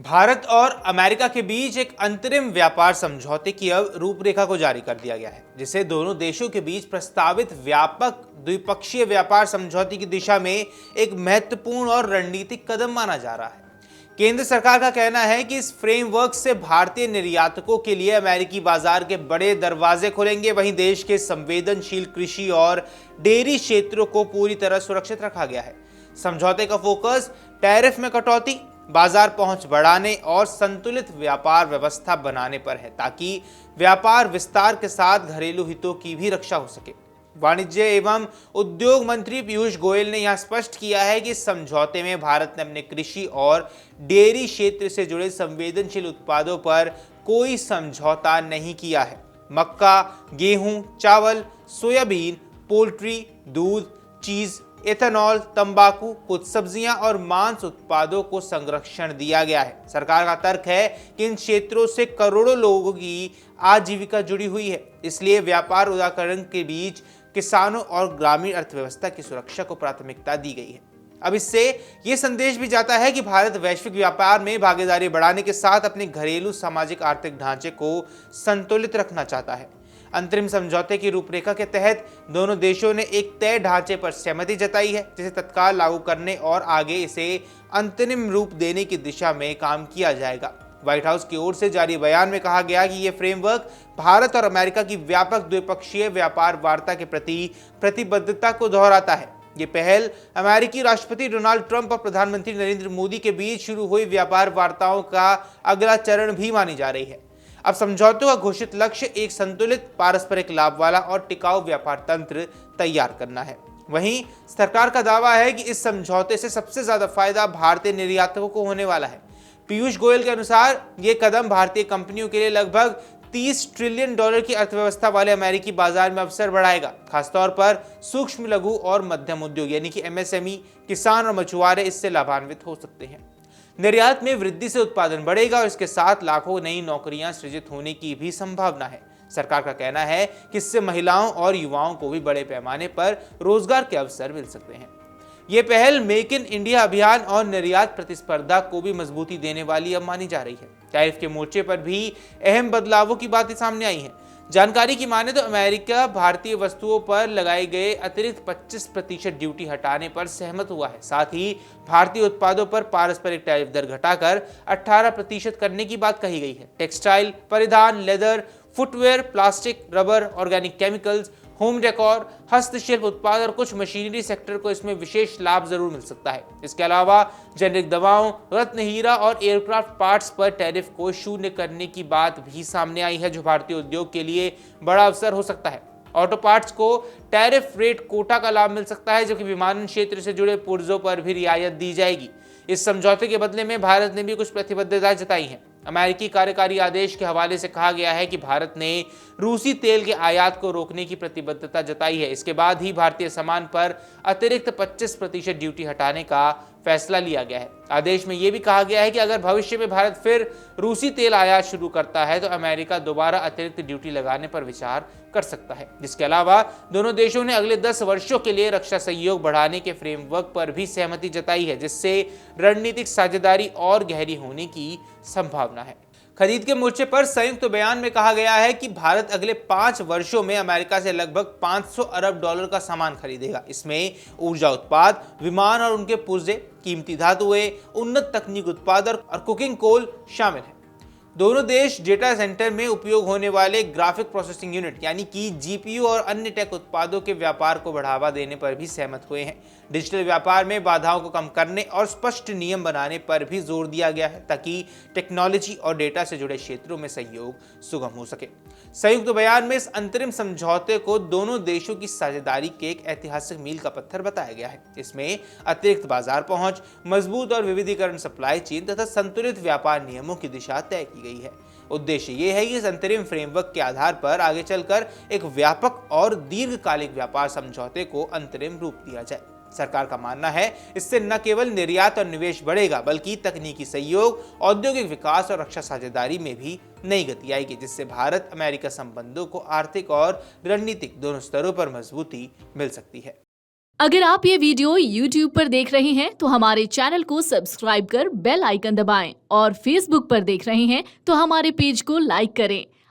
भारत और अमेरिका के बीच एक अंतरिम व्यापार समझौते की अब रूपरेखा को जारी कर दिया गया है, जिसे दोनों देशों के बीच प्रस्तावित व्यापक द्विपक्षीय व्यापार समझौते की दिशा में एक महत्वपूर्ण और रणनीतिक कदम माना जा रहा है। केंद्र सरकार का कहना है कि इस फ्रेमवर्क से भारतीय निर्यातकों के लिए अमेरिकी बाजार के बड़े दरवाजे खुलेंगे। वहीं देश के संवेदनशील कृषि और डेयरी क्षेत्रों को पूरी तरह सुरक्षित रखा गया है। समझौते का फोकस टैरिफ में कटौती, बाजार पहुंच बढ़ाने और संतुलित व्यापार व्यवस्था बनाने पर है, ताकि व्यापार विस्तार के साथ घरेलू हितों की भी रक्षा हो सके। वाणिज्य एवं उद्योग मंत्री पीयूष गोयल ने यहां स्पष्ट किया है कि इस समझौते में भारत ने अपने कृषि और डेयरी क्षेत्र से जुड़े संवेदनशील उत्पादों पर कोई समझौता नहीं किया है। मक्का, गेहूं, चावल, सोयाबीन, पोल्ट्री, दूध, चीज, एथेनॉल, तंबाकू, कुछ सब्जियां और मांस उत्पादों को संरक्षण दिया गया है। सरकार का तर्क है कि इन क्षेत्रों से करोड़ों लोगों की आजीविका जुड़ी हुई है, इसलिए व्यापार उदारीकरण के बीच किसानों और ग्रामीण अर्थव्यवस्था की सुरक्षा को प्राथमिकता दी गई है। अब इससे यह संदेश भी जाता है कि भारत वैश्विक व्यापार में भागीदारी बढ़ाने के साथ अपने घरेलू सामाजिक आर्थिक ढांचे को संतुलित रखना चाहता है। अंतरिम समझौते की रूपरेखा के तहत दोनों देशों ने एक तय ढांचे पर सहमति जताई है, जिसे तत्काल लागू करने और आगे इसे अंतरिम रूप देने की दिशा में काम किया जाएगा। व्हाइट हाउस की ओर से जारी बयान में कहा गया कि यह फ्रेमवर्क भारत और अमेरिका की व्यापक द्विपक्षीय व्यापार वार्ता के प्रति प्रतिबद्धता को दोहराता है। ये पहल अमेरिकी राष्ट्रपति डोनाल्ड ट्रंप और प्रधानमंत्री नरेंद्र मोदी के बीच शुरू हुई व्यापार वार्ताओं का अगला चरण भी मानी जा रही है। अब समझौते का घोषित लक्ष्य एक संतुलित, पारस्परिक लाभ वाला और टिकाऊ व्यापार तंत्र तैयार करना है। वहीं सरकार का दावा है कि इस समझौते से सबसे ज्यादा फायदा भारतीय निर्यातकों को होने वाला है। पीयूष गोयल के अनुसार यह कदम भारतीय कंपनियों के लिए लगभग $30 ट्रिलियन की अर्थव्यवस्था वाले अमेरिकी बाजार में अवसर बढ़ाएगा। खासतौर पर सूक्ष्म, लघु और मध्यम उद्योग यानी कि MSME, किसान और मछुआरे इससे लाभान्वित हो सकते हैं। निर्यात में वृद्धि से उत्पादन बढ़ेगा और इसके साथ लाखों नई नौकरियां सृजित होने की भी संभावना है। सरकार का कहना है कि इससे महिलाओं और युवाओं को भी बड़े पैमाने पर रोजगार के अवसर मिल सकते हैं। ये पहल मेक इन इंडिया अभियान और निर्यात प्रतिस्पर्धा को भी मजबूती देने वाली अब मानी जा रही है। टैरिफ के मोर्चे पर भी अहम बदलावों की बातें सामने आई हैं। जानकारी की माने तो अमेरिका भारतीय वस्तुओं पर लगाए गए अतिरिक्त 25% ड्यूटी हटाने पर सहमत हुआ है। साथ ही भारतीय उत्पादों पर पारस्परिक टैरिफ दर घटाकर 18% करने की बात कही गई है। टेक्सटाइल, परिधान, leather, footwear, plastic, rubber, organic chemicals, home decor, हस्तशिल्प उत्पाद और कुछ मशीनरी सेक्टर को इसमें विशेष लाभ जरूर मिल सकता है। इसके अलावा जेनेरिक दवाओं, रत्न हीरा और एयरक्राफ्ट पार्ट्स पर टैरिफ को शून्य करने की बात भी सामने आई है, जो भारतीय उद्योग के लिए बड़ा अवसर हो सकता है। ऑटो पार्ट्स को टैरिफ रेट कोटा का लाभ मिल सकता है, जबकि विमानन क्षेत्र से जुड़े पुर्जों पर भी रियायत दी जाएगी। इस समझौते के बदले में भारत ने भी कुछ प्रतिबद्धता जताई है। अमेरिकी कार्यकारी आदेश के हवाले से कहा गया है कि भारत ने रूसी तेल के आयात को रोकने की प्रतिबद्धता जताई है। इसके बाद ही भारतीय सामान पर अतिरिक्त 25% ड्यूटी हटाने का फैसला लिया गया है। आदेश में यह भी कहा गया है कि अगर भविष्य में भारत फिर रूसी तेल आयात शुरू करता है तो अमेरिका दोबारा अतिरिक्त ड्यूटी लगाने पर विचार कर सकता है। जिसके अलावा दोनों देशों ने अगले 10 वर्षों के लिए रक्षा सहयोग बढ़ाने के फ्रेमवर्क पर भी सहमति जताई है, जिससे रणनीतिक साझेदारी और गहरी होने की संभावना है। खरीद के मोर्चे पर संयुक्त बयान में कहा गया है कि भारत अगले 5 वर्षों में अमेरिका से लगभग $500 अरब का सामान खरीदेगा। इसमें ऊर्जा उत्पाद, विमान और उनके पुर्जे, कीमती धातुएं, उन्नत तकनीक उत्पाद और कुकिंग कोल शामिल है। दोनों देश डेटा सेंटर में उपयोग होने वाले ग्राफिक प्रोसेसिंग यूनिट यानी कि GPU और अन्य टेक उत्पादों के व्यापार को बढ़ावा देने पर भी सहमत हुए हैं। डिजिटल व्यापार में बाधाओं को कम करने और स्पष्ट नियम बनाने पर भी जोर दिया गया है, ताकि टेक्नोलॉजी और डेटा से जुड़े क्षेत्रों में सहयोग सुगम हो सके। संयुक्त बयान में इस अंतरिम समझौते को दोनों देशों की साझेदारी के एक ऐतिहासिक मील का पत्थर बताया गया है। इसमें अतिरिक्त बाजार पहुंच, मजबूत और विविधीकरण सप्लाई चेन तथा संतुलित व्यापार नियमों की दिशा तय की गई है। उद्देश्य ये है कि इस अंतरिम फ्रेमवर्क के आधार पर आगे चलकर एक व्यापक और दीर्घकालिक व्यापार समझौते को अंतरिम रूप दिया जाए। सरकार का मानना है इससे न केवल निर्यात और निवेश बढ़ेगा, बल्कि तकनीकी सहयोग, औद्योगिक विकास और रक्षा साझेदारी में भी नई गति आएगी, जिससे भारत अमेरिका संबंधों को आर्थिक और रणनीतिक दोनों स्तरों पर मजबूती मिल सकती है। अगर आप ये वीडियो YouTube पर देख रहे हैं तो हमारे चैनल को सब्सक्राइब कर बेल आइकन दबाएं और Facebook पर देख रहे हैं तो हमारे पेज को लाइक करें।